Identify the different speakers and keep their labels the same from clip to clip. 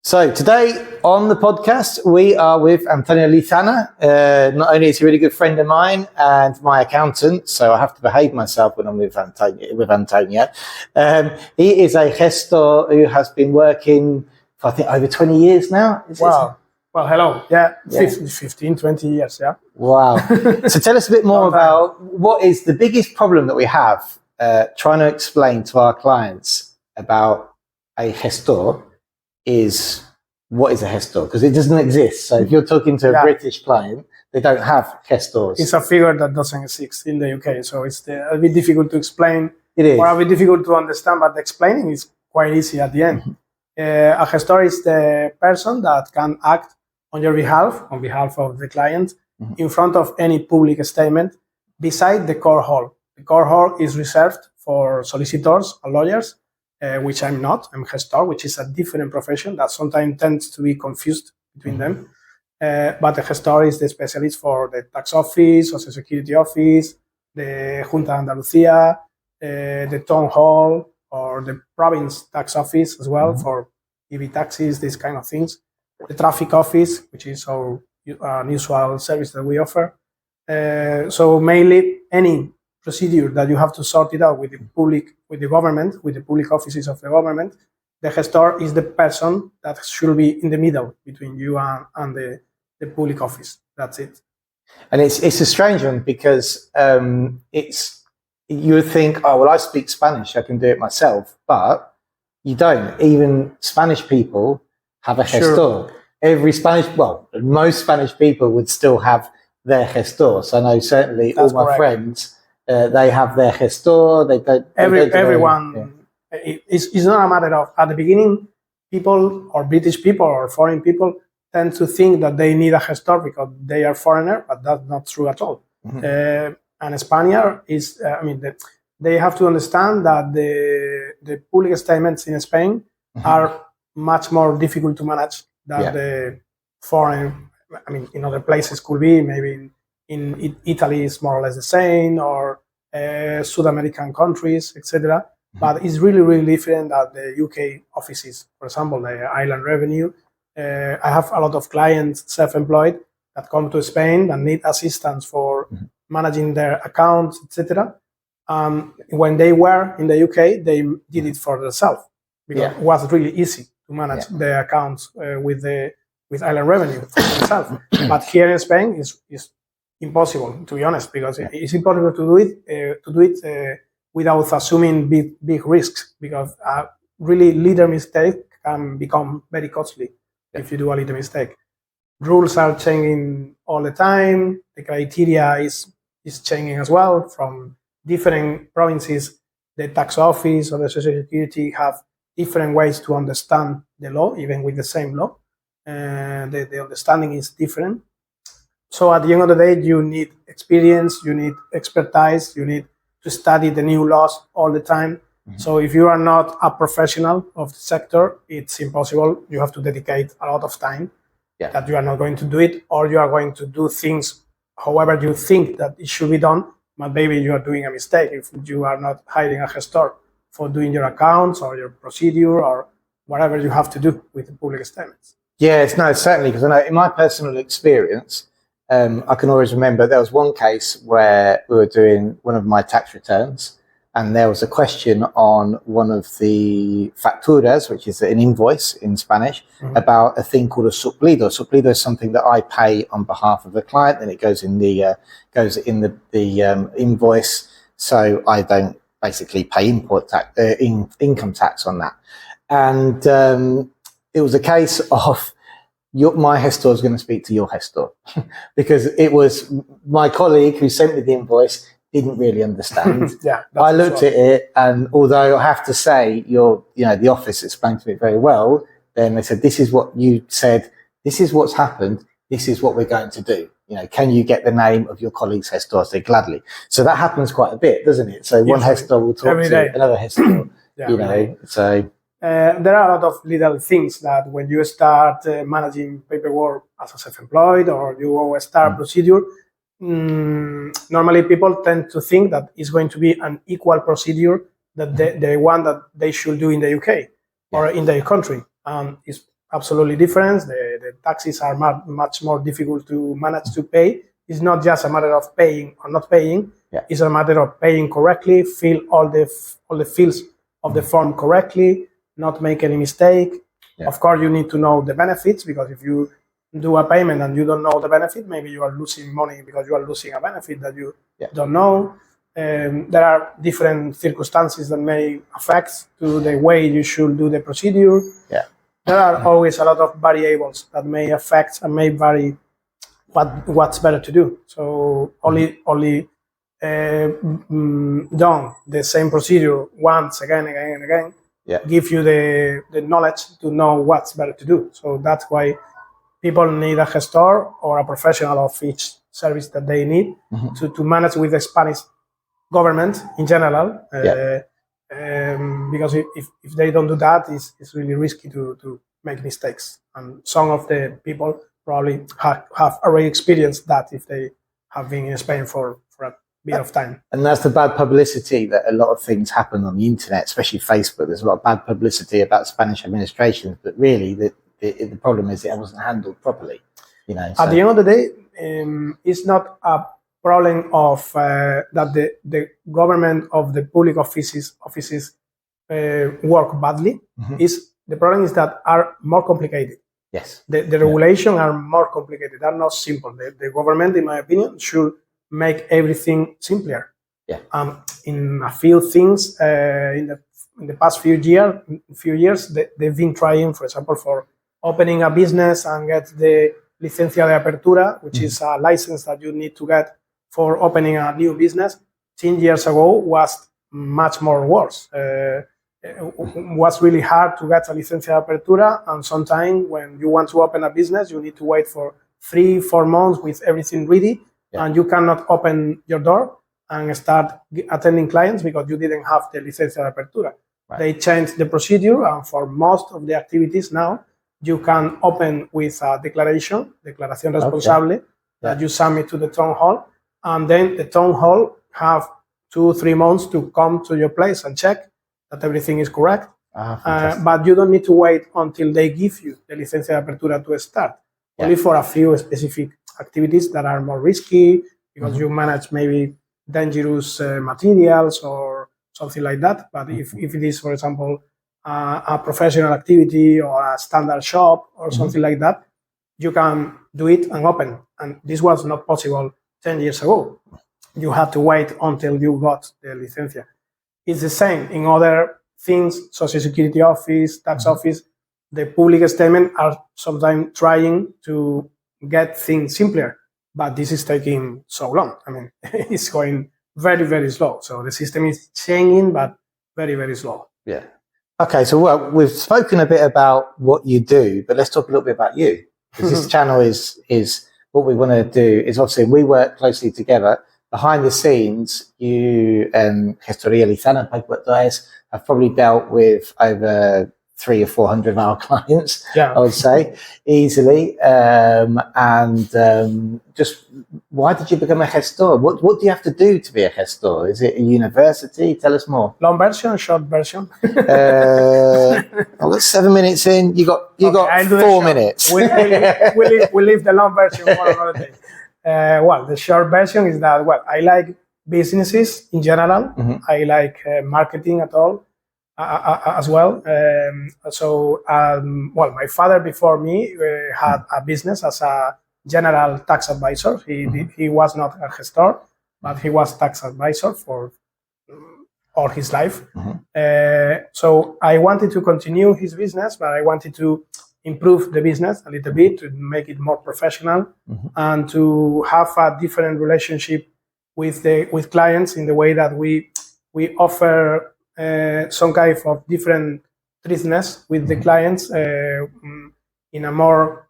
Speaker 1: So today on the podcast, we are with Antonio Lizana. Not only is he a really good friend of mine and my accountant, so I have to behave myself when I'm with Antonio. He is a gestor who has been working for, I think, over 20 years now.
Speaker 2: Wow. Well, hello. Yeah. 15, 20 years, yeah.
Speaker 1: Wow. So tell us a bit more about what is the biggest problem that we have trying to explain to our clients about a gestor. Is what is a gestor? Because it doesn't exist. So if you're talking to a British client, they don't have gestors.
Speaker 2: It's a figure that doesn't exist in the UK, so it's a bit difficult to explain.
Speaker 1: It is.
Speaker 2: Or a bit difficult to understand, but explaining is quite easy at the end. Mm-hmm. A gestor is the person that can act on your behalf, on behalf of the client, mm-hmm. in front of any public statement beside the court hall. The court hall is reserved for solicitors and lawyers, which I'm not. I'm gestor, which is a different profession that sometimes tends to be confused between them. But the gestor is the specialist for the tax office, social security office, the Junta de Andalucía, the town hall, or the province tax office as well for EV taxes, these kind of things. The traffic office, which is our usual service that we offer. So mainly any procedure that you have to sort it out with the public, with the government, with the public offices of the government, the gestor is the person that should be in the middle between you and the public office. That's it.
Speaker 1: And it's a strange one because you would think, oh, well, I speak Spanish, I can do it myself, but you don't. Even Spanish people have a gestor. Sure. Most Spanish people would still have their gestor. So I know certainly all my friends, they have their gestor. They don't.
Speaker 2: Everyone. It's not a matter of at the beginning. People or British people or foreign people tend to think that they need a gestor because they are foreigner, but that's not true at all. Mm-hmm. And Spaniard is. They have to understand that the public statements in Spain are much more difficult to manage than the foreign. In other places could be maybe. In Italy, is more or less the same, or South American countries, etc. Mm-hmm. But it's really, really different at the UK offices. For example, the Island Revenue. I have a lot of clients, self-employed, that come to Spain and need assistance for managing their accounts, etc. When they were in the UK, they did it for themselves because it was really easy to manage the accounts with Island Revenue for themselves. But here in Spain, is impossible, to be honest, because it's impossible to do it without assuming big risks, because a really little mistake can become very costly if you do a little mistake. Rules are changing all the time. The criteria is changing as well from different provinces. The tax office or the social security have different ways to understand the law, even with the same law. The understanding is different. So at the end of the day, you need experience, you need expertise, you need to study the new laws all the time. Mm-hmm. So if you are not a professional of the sector, it's impossible. You have to dedicate a lot of time that you are not going to do it, or you are going to do things however you think that it should be done, but maybe you are doing a mistake if you are not hiring a gestor for doing your accounts or your procedure or whatever you have to do with the public statements.
Speaker 1: Yes, no, certainly, because I know in my personal experience, I can always remember there was one case where we were doing one of my tax returns and there was a question on one of the facturas, which is an invoice in Spanish, about a thing called a suplido. Suplido is something that I pay on behalf of the client and it goes in the invoice, so I don't basically pay income tax on that. And it was a case of my gestor is going to speak to your gestor because it was my colleague who sent me the invoice didn't really understand. I looked at it, and although I have to say the office explained to me very well, then they said, this is what you said, this is what's happened, this is what we're going to do. Can you get the name of your colleague's gestor? I said, gladly. So that happens quite a bit, doesn't it? So one gestor will talk to another gestor, so...
Speaker 2: there are a lot of little things that when you start managing paperwork as a self-employed or you start procedure, normally people tend to think that it's going to be an equal procedure that the one that they should do in the UK or in their country. It's absolutely different. The taxes are much more difficult to manage to pay. It's not just a matter of paying or not paying.
Speaker 1: Yeah.
Speaker 2: It's a matter of paying correctly, fill all the fields of the form correctly, not make any mistake.
Speaker 1: Yeah.
Speaker 2: Of course, you need to know the benefits, because if you do a payment and you don't know the benefit, maybe you are losing money because you are losing a benefit that you don't know. There are different circumstances that may affect to the way you should do the procedure.
Speaker 1: Yeah.
Speaker 2: There are always a lot of variables that may affect and may vary what's better to do. So only done the same procedure once again and again give you the knowledge to know what's better to do. So that's why people need a gestor or a professional of each service that they need to manage with the Spanish government in general. Because if they don't do that, it's really risky to make mistakes. And some of the people probably have already experienced that if they have been in Spain for a bit of time.
Speaker 1: And that's the bad publicity that a lot of things happen on the internet, especially Facebook. There's a lot of bad publicity about Spanish administrations, but really the problem is it wasn't handled properly.
Speaker 2: At the end of the day, it's not a problem of that the government of the public offices work badly. The problem is that are more complicated.
Speaker 1: Yes.
Speaker 2: The regulations are more complicated. They're not simple. The government, in my opinion, should make everything simpler.
Speaker 1: Yeah.
Speaker 2: In a few things, in the past few years, they've been trying, for example, for opening a business and get the licencia de apertura, which is a license that you need to get for opening a new business. 10 years ago was much more worse. It was really hard to get a licencia de apertura, and sometimes when you want to open a business, you need to wait for 3-4 months with everything ready, and you cannot open your door and start attending clients because you didn't have the licencia de apertura. Right. They changed the procedure, and for most of the activities now, you can open with a declaración responsable, that you submit to the town hall, and then the town hall have 2-3 months to come to your place and check that everything is correct. But you don't need to wait until they give you the licencia de apertura to start. Only for a few specific activities that are more risky, because you manage maybe dangerous materials or something like that. But if it is, for example, a professional activity or a standard shop or something like that, you can do it and open. And this was not possible 10 years ago. You had to wait until you got the licencia. It's the same in other things, Social Security office, tax office. The public statement are sometimes trying to get things simpler, but this is taking so long. I mean, it's going very, very slow. So the system is changing, but very, very slow.
Speaker 1: Yeah. Okay, so we've spoken a bit about what you do, but let's talk a little bit about you. Because this channel is what we want to do is obviously we work closely together. Behind the scenes, you and Gestoria Lizana, Paperwork.es, have probably dealt with over 300 or 400 of our clients, I would say, easily. Just why did you become a gestor? What do you have to do to be a gestor? Is it a university? Tell us more.
Speaker 2: Long version, short version.
Speaker 1: I've got 7 minutes in. You got 4 minutes.
Speaker 2: We'll leave the long version for another day. The short version is that, I like businesses in general. I like marketing at all. As well. My father before me had a business as a general tax advisor. He was not a gestor, but he was tax advisor for all his life. So I wanted to continue his business, but I wanted to improve the business a little bit to make it more professional and to have a different relationship with clients in the way that we offer some kind of different treatment with the clients in a more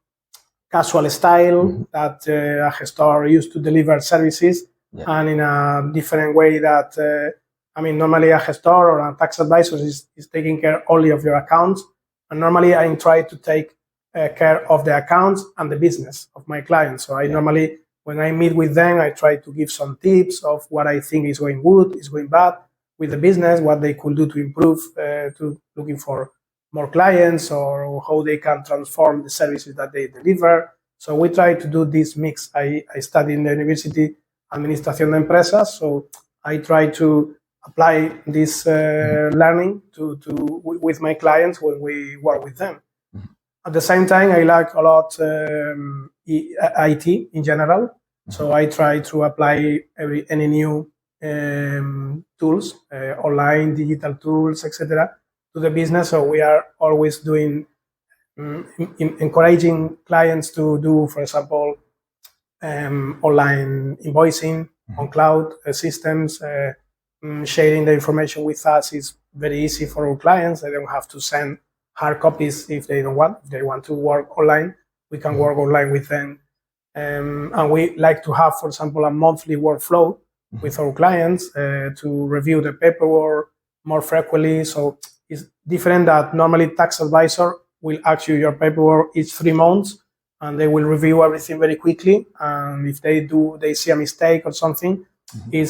Speaker 2: casual style that a gestor used to deliver services, and in a different way that, normally a gestor or a tax advisor is taking care only of your accounts. And normally I try to take care of the accounts and the business of my clients. So I normally, when I meet with them, I try to give some tips of what I think is going good, is going bad with the business, what they could do to improve, to looking for more clients or how they can transform the services that they deliver. So we try to do this mix. I study in the university Administración de Empresas, so I try to apply this learning with my clients when we work with them. At the same time, I like a lot IT in general, so I try to apply any new tools, online, digital tools, etc., to the business. So we are always doing, encouraging clients to do, for example, online invoicing on cloud systems. Sharing the information with us is very easy for our clients. They don't have to send hard copies if they don't want. If they want to work online, we can work online with them. And we like to have, for example, a monthly workflow with our clients to review the paperwork more frequently. So it's different that normally tax advisor will ask you your paperwork each 3 months, and they will review everything very quickly. And if they see a mistake or something, you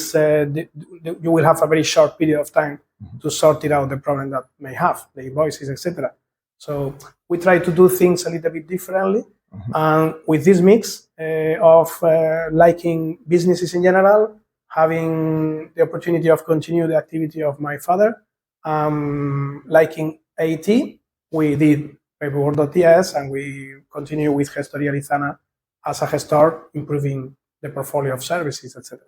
Speaker 2: will have a very short period of time to sort it out, the problem that may have, the invoices, etc. So we try to do things a little bit differently. And with this mix of liking businesses in general, having the opportunity of continue the activity of my father, liking AT, we did paperwork.ts, and we continue with Gestoria Lizana as a gestor, improving the portfolio of services, etc.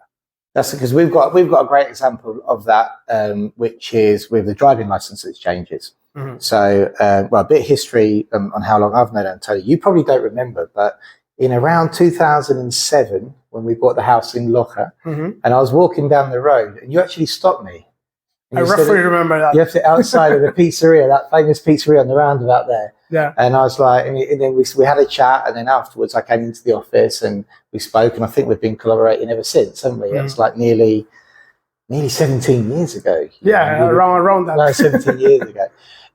Speaker 1: That's because we've got a great example of that, which is with the driving license exchanges. So, a bit of history on how long I've known Antonio. You probably don't remember, but in around 2007, when we bought the house in Loja, and I was walking down the road, and you actually stopped me.
Speaker 2: I roughly remember that.
Speaker 1: You left it outside of the pizzeria, that famous pizzeria on the roundabout there.
Speaker 2: Yeah.
Speaker 1: And I was like, and then we had a chat, and then afterwards I came into the office and we spoke, and I think we've been collaborating ever since, haven't we? It's like nearly 17 years ago.
Speaker 2: Yeah, around that.
Speaker 1: No, 17 years ago.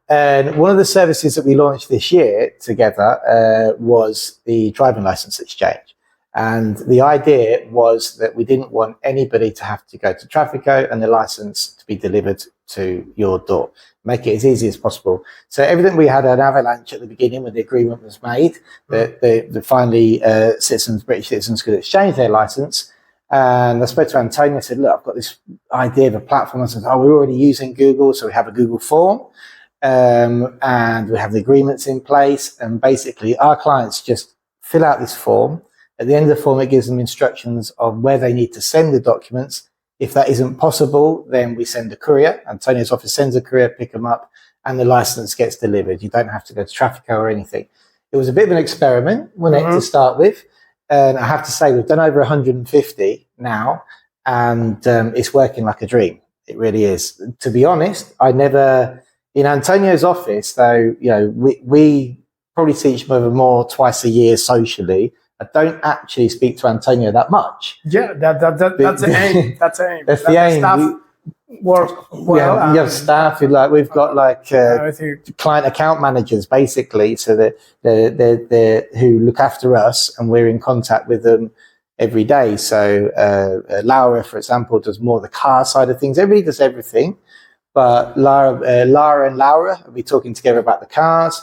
Speaker 1: And one of the services that we launched this year together was the driving license exchange. And the idea was that we didn't want anybody to have to go to Trafico and the license to be delivered to your door. Make it as easy as possible. So everything, we had an avalanche at the beginning when the agreement was made that finally British citizens could exchange their license. And I spoke to Antonio and said, look, I've got this idea of a platform. I said, we're already using Google. So we have a Google form. And we have the agreements in place, and basically our clients just fill out this form. At the end of the form, it gives them instructions on where they need to send the documents. If that isn't possible, then we send a courier. Antonio's office sends a courier, pick them up, and the license gets delivered. You don't have to go to Trafico or anything. It was a bit of an experiment, wasn't it, to start with? And I have to say, we've done over 150 now, and it's working like a dream. It really is. To be honest, in Antonio's office, though, we probably see each other more twice a year socially. I don't actually speak to Antonio that much.
Speaker 2: Yeah, that's the aim. That's the aim.
Speaker 1: That's the aim.
Speaker 2: Staff work well.
Speaker 1: You have staff we've got client account managers, basically, so that they're who look after us, and we're in contact with them every day. So Laura, for example, does more the car side of things. Everybody does everything. But Lara and Laura, are we talking together about the cars?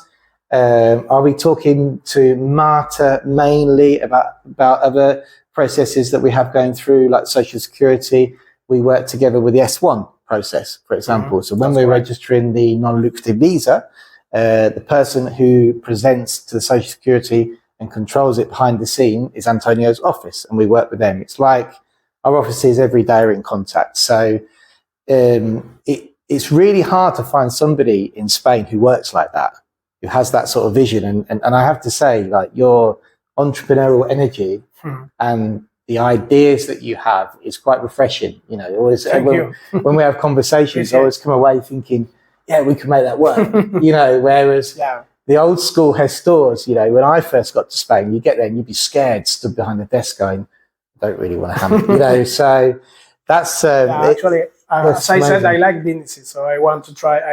Speaker 1: Are we talking to Marta mainly about other processes that we have going through, like Social Security? We work together with the S1 process, for example. So when we're registering the non-lucrative visa, the person who presents to the Social Security and controls it behind the scene is Antonio's office, and we work with them. It's like our offices every day are in contact. So it's really hard to find somebody in Spain who works like that, who has that sort of vision. And I have to say, like, your entrepreneurial energy and the ideas that you have is quite refreshing. Always when we have conversations, I always come away thinking, yeah, we can make that work. Whereas the old school gestors, when I first got to Spain, you get there and you'd be scared, stood behind the desk going, I don't really want to handle, so that's
Speaker 2: actually. As I said, I like businesses, so I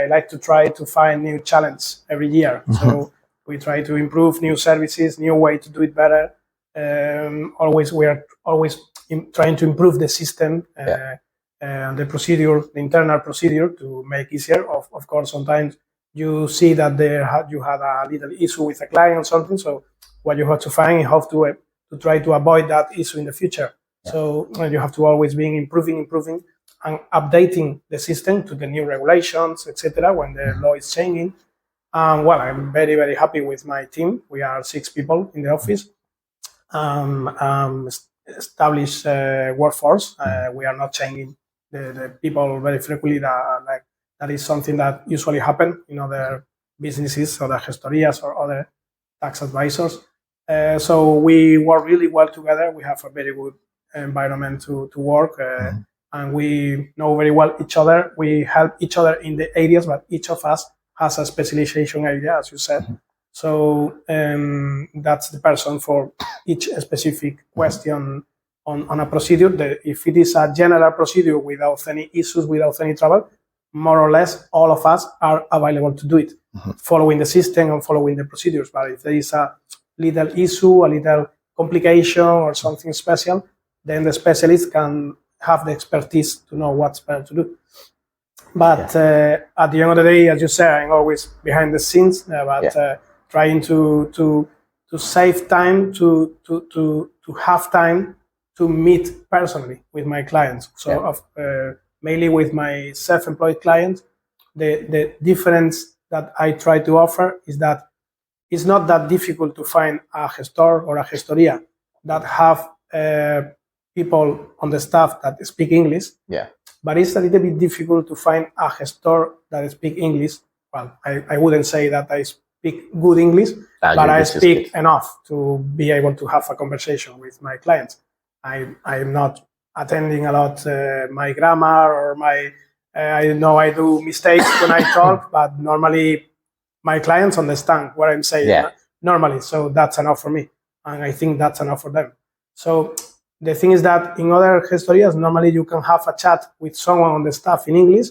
Speaker 2: like to try to find new challenge every year. So we try to improve new services, new way to do it better. We are always trying to improve the system and the procedure, the internal procedure, to make easier. Of course, sometimes you see that you had a little issue with a client or something. So what you have to find is how to try to avoid that issue in the future.
Speaker 1: Yeah.
Speaker 2: So you have to always be improving, and updating the system to the new regulations, etc. when the law is changing. Well, I'm very, very happy with my team. We are 6 people in the office. Established workforce. We are not changing the people very frequently. That is something that usually happen in other businesses or the gestorías or other tax advisors. So we work really well together. We have a very good environment to work, and we know very well each other. We help each other in the areas, but each of us has a specialization area, as you said. So that's the person for each specific question on a procedure. If it is a general procedure without any issues, without any trouble, more or less all of us are available to do it, following the system and following the procedures. But if there is a little issue, a little complication or something special, then the specialist can have the expertise to know what's better to do. But at the end of the day, as you say, I'm always behind the scenes, trying to save time, to have time to meet personally with my clients. So mainly with my self-employed clients, the difference that I try to offer is that it's not that difficult to find a gestor or a gestoría that have people on the staff that speak English.
Speaker 1: Yeah.
Speaker 2: But it's a little bit difficult to find a gestor that speak English. Well, I wouldn't say that I speak good English, but I speak enough to be able to have a conversation with my clients. I'm not attending a lot my grammar or my. I know I do mistakes when I talk, but normally my clients understand what I'm saying normally. So that's enough for me, and I think that's enough for them. So the thing is that in other gestorías, normally you can have a chat with someone on the staff in English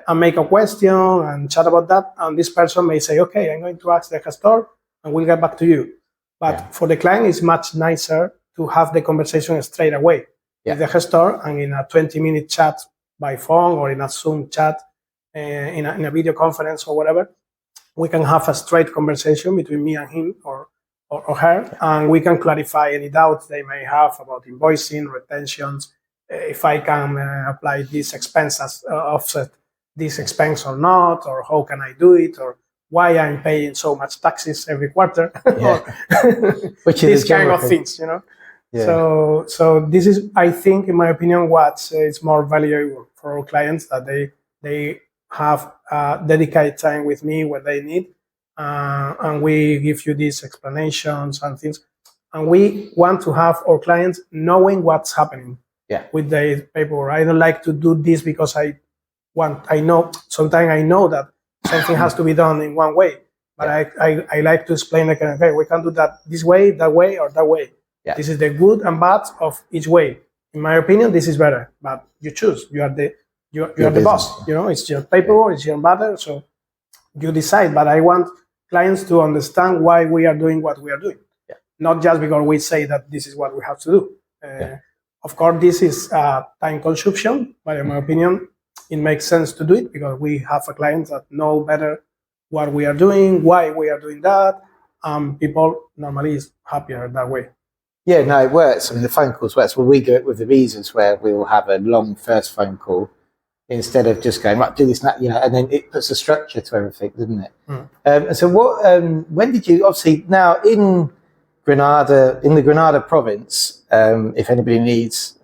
Speaker 2: and make a question and chat about that. And this person may say, okay, I'm going to ask the gestor and we'll get back to you. But for the client, it's much nicer to have the conversation straight away with the gestor, and in a 20-minute chat by phone or in a Zoom chat, in a video conference or whatever, we can have a straight conversation between me and him or her, and we can clarify any doubts they may have about invoicing, retentions, if I can apply this expense as offset this expense or not, or how can I do it, or why I'm paying so much taxes every quarter,
Speaker 1: which
Speaker 2: is these kind of things, you know. So this is, I think, in my opinion, what is more valuable for our clients, that they have dedicated time with me when they need. And we give you these explanations and things. And we want to have our clients knowing what's happening with the paperwork. I don't like to do this because I know, sometimes I know that something has to be done in one way. But I like to explain, like, okay, we can do that this way, that way, or that way. This is the good and bad of each way. In my opinion, this is better. But you choose. You are the boss. You know, it's your paperwork, it's your matter. So you decide. But I want clients to understand why we are doing what we are doing, not just because we say that this is what we have to do. Of course, this is time consumption, but in my opinion, it makes sense to do it because we have a client that know better what we are doing, why we are doing that, and people normally is happier that way.
Speaker 1: Yeah, no, it works. I mean, the phone calls works. Well, we do it with the visas where we will have a long first phone call instead of just going, right, do this, and that, you know, and then it puts a structure to everything, doesn't it? So when did you, obviously now in the Granada province, if anybody needs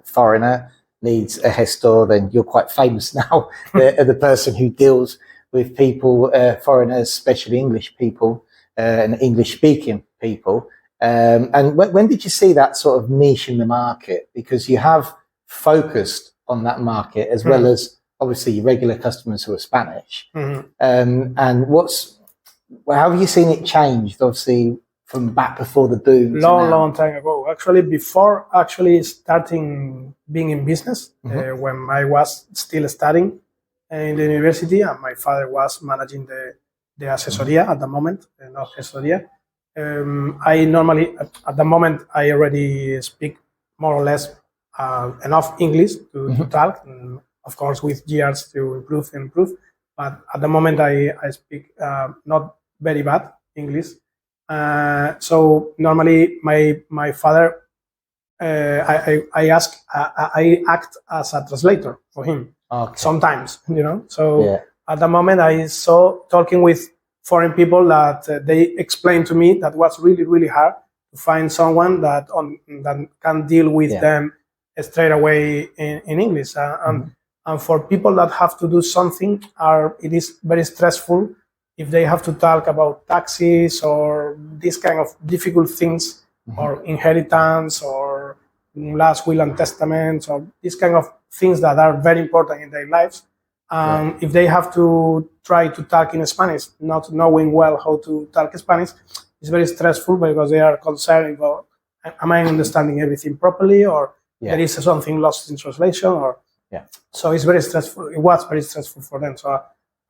Speaker 1: needs a gestor, then you're quite famous now, the person who deals with people, foreigners, especially English people, and English-speaking people. And when did you see that sort of niche in the market? Because you have focused on that market as well as obviously your regular customers who are Spanish. And how have you seen it changed, obviously, from back before the boom?
Speaker 2: Long time ago. Actually, before starting being in business, when I was still studying in the university, and my father was managing the asesoría at the moment, not gestoría. I normally, at the moment, I already speak more or less enough English to talk, and of course with years to improve. But at the moment, I speak not very bad English. So normally, my father, I act as a translator for him sometimes, So at the moment, I saw talking with foreign people that they explained to me that was really, really hard to find someone that can deal with them straight away in English. And for people that have to do something, it is very stressful if they have to talk about taxes or these kind of difficult things, or inheritance, or last will and testaments, or these kind of things that are very important in their lives. If they have to try to talk in Spanish, not knowing well how to talk Spanish, it's very stressful because they are concerned about, am I understanding everything properly, or there is something lost in translation, or so it's very stressful. It was very stressful for them. So,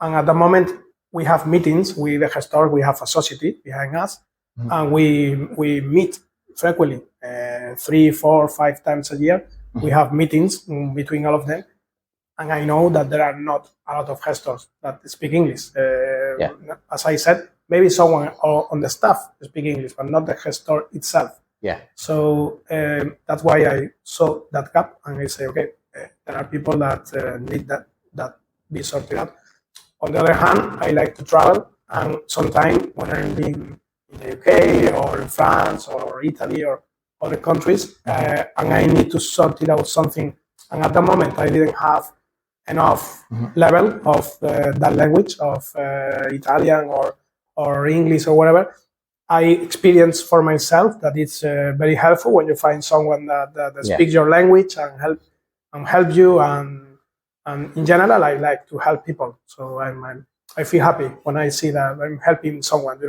Speaker 2: and at the moment we have meetings with the Gestor. We have a society behind us, and we meet frequently, 3, 4, 5 times a year. We have meetings between all of them. And I know that there are not a lot of Gestors that speak English. As I said, maybe someone on the staff speak English, but not the Gestor itself. So that's why I saw that gap, and I say, okay, there are people that need that be sorted out. On the other hand, I like to travel, and sometimes when I'm in the UK or in France or Italy or other countries, and I need to sort it out something, and at the moment I didn't have enough level of that language of Italian or English or whatever, I experience for myself that it's very helpful when you find someone that speaks your language and help you. And in general, I like to help people. So I feel happy when I see that I'm helping someone.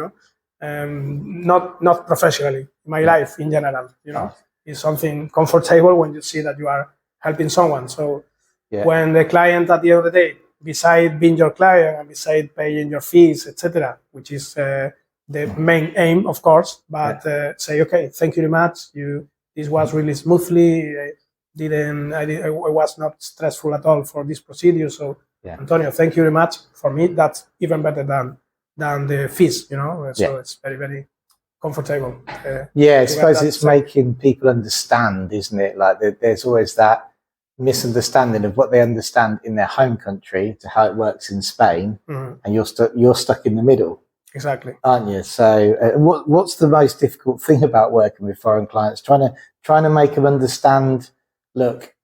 Speaker 2: Not professionally, in my life in general. It's something comfortable when you see that you are helping someone. So. When the client at the end of the day, beside being your client and beside paying your fees, etc., which is the main aim, of course, but say, okay, thank you very much. This was really smoothly. I was not stressful at all for this procedure. So, Antonio, thank you very much. For me, that's even better than the fees. So it's very, very comfortable.
Speaker 1: I suppose it's making people understand, isn't it? Like there's always that misunderstanding of what they understand in their home country to how it works in Spain, and you're stuck in the middle.
Speaker 2: Exactly,
Speaker 1: aren't you? So, what's the most difficult thing about working with foreign clients? Trying to make them understand. Look,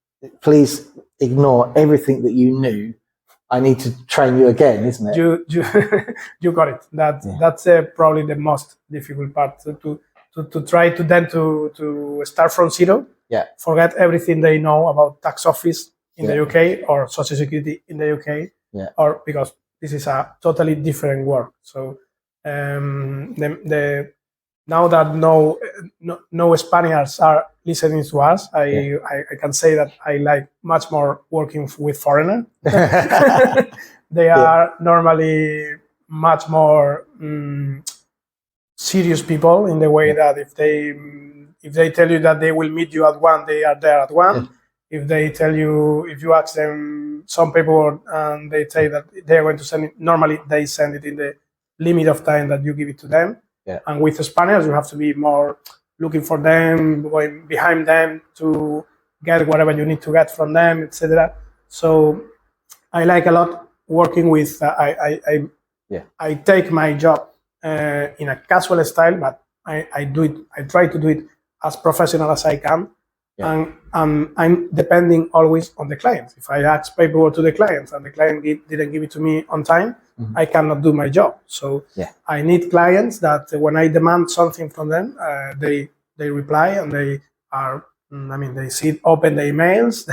Speaker 1: please ignore everything that you knew. I need to train you again, isn't it?
Speaker 2: You got it. That's probably the most difficult part to try to start from zero. Forget everything they know about tax office in the UK or social security in the UK, or because this is a totally different work. So now that no Spaniards are listening to us, I can say that I like much more working with foreigners. They are normally much more serious people in the way that if they tell you that they will meet you at 1, they are there at 1. If they tell you, if you ask them some paperwork and they say that they are going to send it, normally they send it in the limit of time that you give it to them. And with the Spaniards, you have to be more looking for them, going behind them to get whatever you need to get from them, etc. So I like a lot working with. I take my job in a casual style, but I do it. I try to do it as professional as I can, and I'm depending always on the client. If I ask paperwork to the client and the client didn't give it to me on time, I cannot do my job. So I need clients that when I demand something from them, they reply and they are. They open the emails,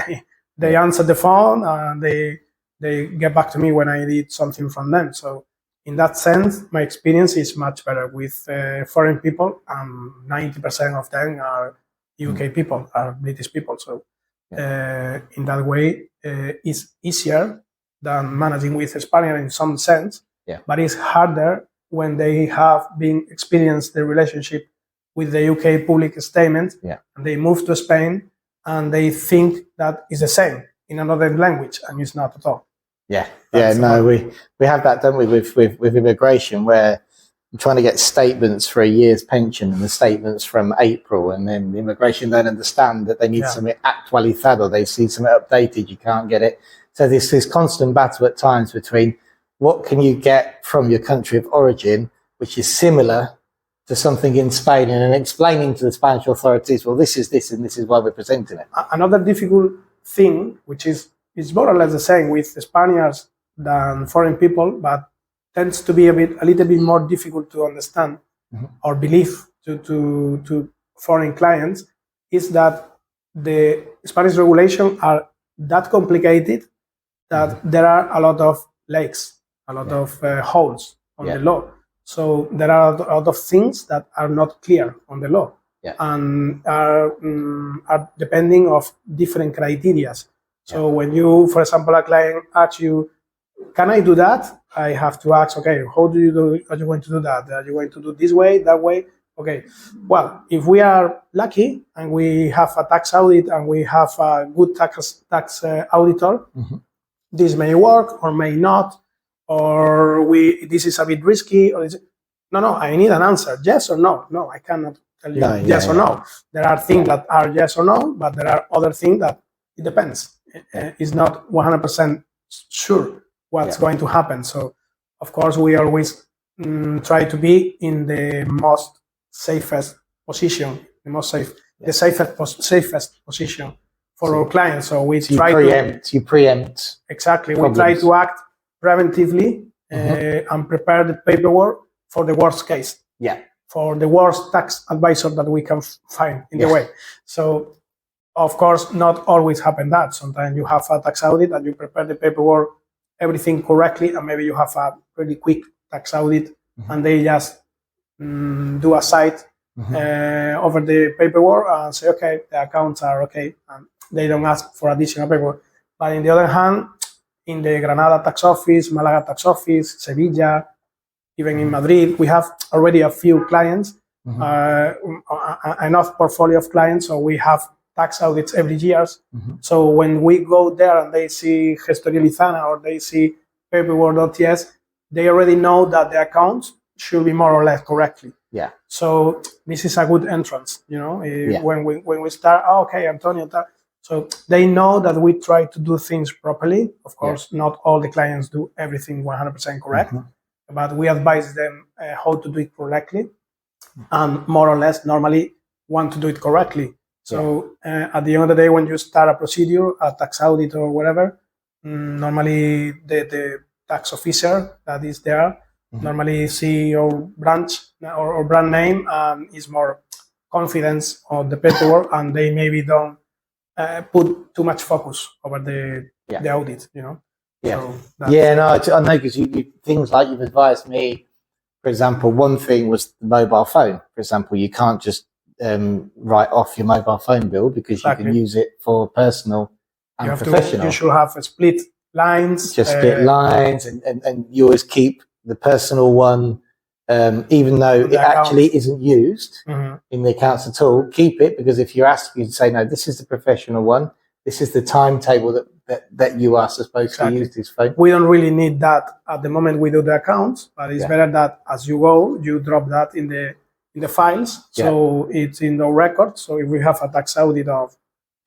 Speaker 2: they answer the phone, and they get back to me when I need something from them. So in that sense, my experience is much better with foreign people. 90% of them are UK people, are British people. So in that way, it's easier than managing with a Spaniard in some sense. But it's harder when they have been experienced the relationship with the UK public statement, and they move to Spain and they think that is the same in another language, and it's not at all.
Speaker 1: Yeah.
Speaker 2: That's
Speaker 1: No,
Speaker 2: about-
Speaker 1: we have that, don't we, with immigration, where I'm trying to get statements for a year's pension and the statements from April, and then the immigration don't understand that they need something actualizado, they see something updated, you can't get it. So this constant battle at times between what can you get from your country of origin, which is similar to something in Spain, and then explaining to the Spanish authorities, well, this is this, and this is why we're presenting it.
Speaker 2: Another difficult thing, which is more or less the same with Spaniards than foreign people, but tends to be a little bit more difficult to understand or believe to foreign clients, is that the Spanish regulations are that complicated that there are a lot of lakes, a lot of holes on the law. So there are a lot of things that are not clear on the law and are depending of different criteria. So when you, for example, a client asks you, can I do that? I have to ask, okay, how are you going to do that? Are you going to do this way, that way? Okay, well, if we are lucky and we have a tax audit and we have a good tax auditor, this may work or may not, or this is a bit risky, or no, I need an answer, yes or no. No, I cannot tell you yes or no. There are things that are yes or no, but there are other things that it depends. It's not 100% sure what's going to happen. So, of course, we always try to be in the most safest position, the safest position for our clients. So we try
Speaker 1: to preempt.
Speaker 2: Exactly.
Speaker 1: Problems.
Speaker 2: We try to act preventively and prepare the paperwork for the worst case.
Speaker 1: Yeah.
Speaker 2: For the worst tax advisor that we can find in the way. So, of course, not always happen that. Sometimes you have a tax audit and you prepare the paperwork, everything correctly, and maybe you have a really quick tax audit and they just do a site over the paperwork and say, okay, the accounts are okay, and they don't ask for additional paperwork. But on the other hand, in the Granada tax office, Malaga tax office, Sevilla, even in Madrid, we have already a few clients, enough portfolio of clients, so we have tax audits every year. So when we go there and they see Gestor Lizana or they see paperwork.ts, they already know that the accounts should be more or less correctly.
Speaker 1: Yeah.
Speaker 2: So this is a good entrance, when we start, okay, Antonio, so they know that we try to do things properly. Of course, not all the clients do everything 100% correct, but we advise them how to do it correctly and more or less normally want to do it correctly. So at the end of the day, when you start a procedure, a tax audit or whatever, normally the tax officer that is there normally see your branch or brand name and is more confidence of the paperwork, and they maybe don't put too much focus over the audit,
Speaker 1: Yeah.
Speaker 2: So
Speaker 1: I know, because you things like you've advised me, for example, one thing was the mobile phone. For example, you can't just write off your mobile phone bill because you can use it for personal and professional.
Speaker 2: You should have a split lines.
Speaker 1: Just split lines, and you always keep the personal one, even though it actually isn't used in the accounts at all. Keep it, because if you're asked, you say, no, this is the professional one. This is the timetable that you are supposed to use this phone.
Speaker 2: We don't really need that at the moment we do the accounts, but it's better that as you go, you drop that in the files, so it's in the record. So if we have a tax audit of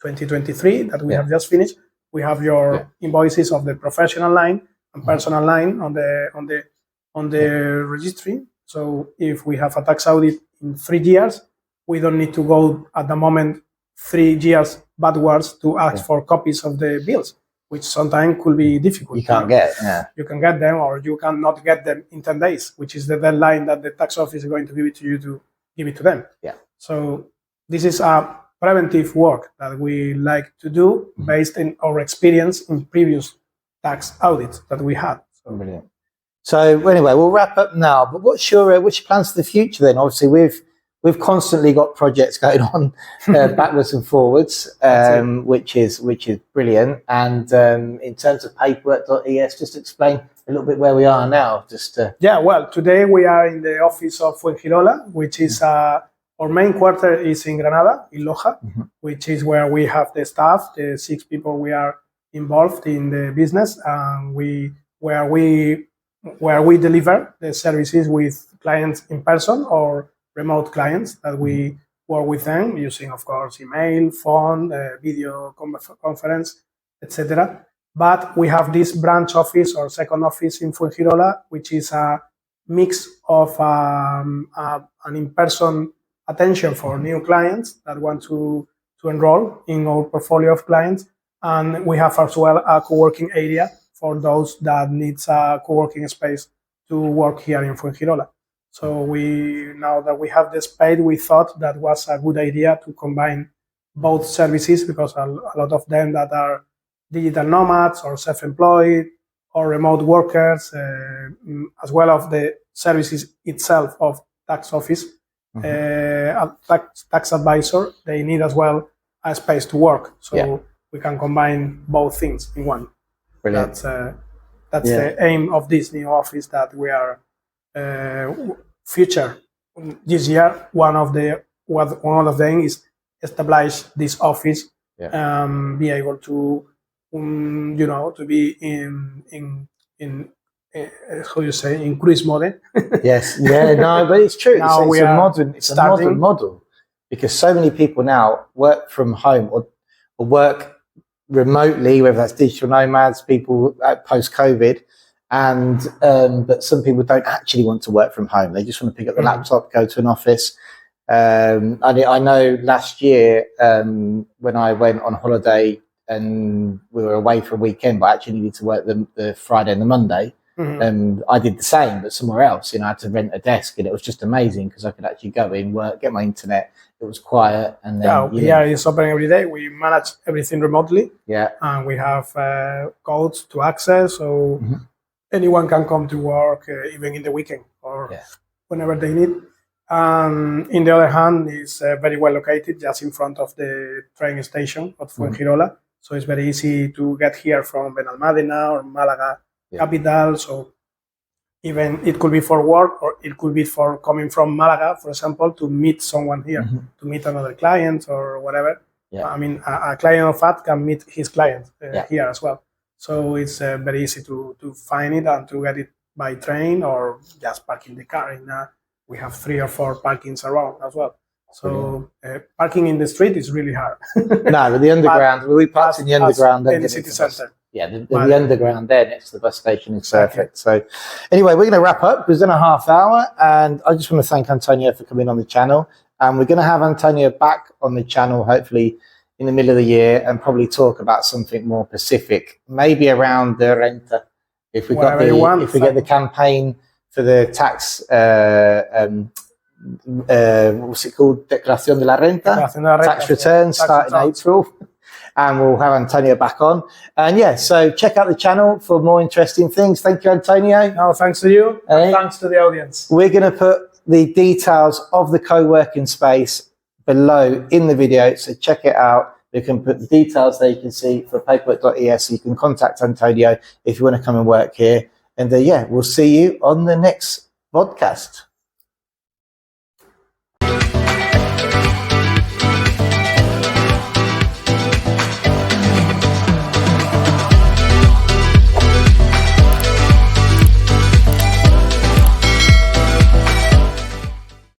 Speaker 2: 2023 that we have just finished, we have your invoices of the professional line and personal line on the registry. So if we have a tax audit in 3 years, we don't need to go at the moment 3 years backwards to ask for copies of the bills, which sometimes could be difficult.
Speaker 1: You can't get,
Speaker 2: You can get them, or you cannot get them in 10 days, which is the deadline that the tax office is going to give it to you to give it to them.
Speaker 1: Yeah.
Speaker 2: So this is a preventive work that we like to do based on our experience in previous tax audits that we had.
Speaker 1: So. Brilliant. So anyway, we'll wrap up now. But what's your plans for the future then? Obviously, we've constantly got projects going on backwards and forwards, which is brilliant. And in terms of paperwork.es, just explain a little bit where we are now.
Speaker 2: Well, today we are in the office of Fuengirola, which is our main quarter is in Granada, in Loja, which is where we have the staff, the 6 people we are involved in the business, and where we deliver the services with clients in person or remote clients that we work with them using, of course, email, phone, video conference, etc. But we have this branch office or second office in Fuengirola, which is a mix of an in-person attention for new clients that want to enroll in our portfolio of clients. And we have as well a co-working area for those that needs a co-working space to work here in Fuengirola. So now that we have the space, we thought that was a good idea to combine both services, because a lot of them that are digital nomads or self-employed or remote workers, as well as the services itself of tax office, tax advisor, they need as well a space to work. So we can combine both things in one. Brilliant. That's the aim of this new office that we are future this year. One of them is establish this office, be able to to be in how you say, in cruise mode.
Speaker 1: Yes, no, but it's true. It's a modern model, because so many people now work from home or work remotely, whether that's digital nomads, people post-COVID, and but some people don't actually want to work from home. They just want to pick up the laptop, go to an office. I know last year when I went on holiday and we were away for a weekend, but I actually needed to work the Friday and the Monday. I did the same, but somewhere else. I had to rent a desk, and it was just amazing because I could actually go in, work, get my internet. It was quiet, and then
Speaker 2: it's open every day. We manage everything remotely. And we have codes to access, so anyone can come to work even in the weekend or whenever they need. In the other hand, it's very well located, just in front of the train station of Fuengirola. So it's very easy to get here from Benalmádena or Malaga capital. So even it could be for work, or it could be for coming from Malaga, for example, to meet someone here, to meet another client or whatever. I mean, a client of that can meet his client here as well. So it's very easy to find it and to get it by train or just parking the car. We have 3 or 4 parkings around as well. So parking in the street is really hard.
Speaker 1: No, but the underground, we parked in the underground.
Speaker 2: In the city centre.
Speaker 1: The underground there next to the bus station is perfect. So anyway, we're going to wrap up. We've done a half hour, and I just want to thank Antonio for coming on the channel. And we're going to have Antonio back on the channel, hopefully in the middle of the year, and probably talk about something more specific, maybe around the renta. If we get the campaign for the tax, what's it called? Declaración de la Renta, tax returns starting in April. And we'll have Antonio back on. And so check out the channel for more interesting things. Thank you, Antonio.
Speaker 2: No, thanks to you. And thanks to the audience.
Speaker 1: We're going to put the details of the co-working space below in the video, so check it out. You can put the details there. You can see for paperwork.es. So you can contact Antonio if you want to come and work here. And we'll see you on the next podcast.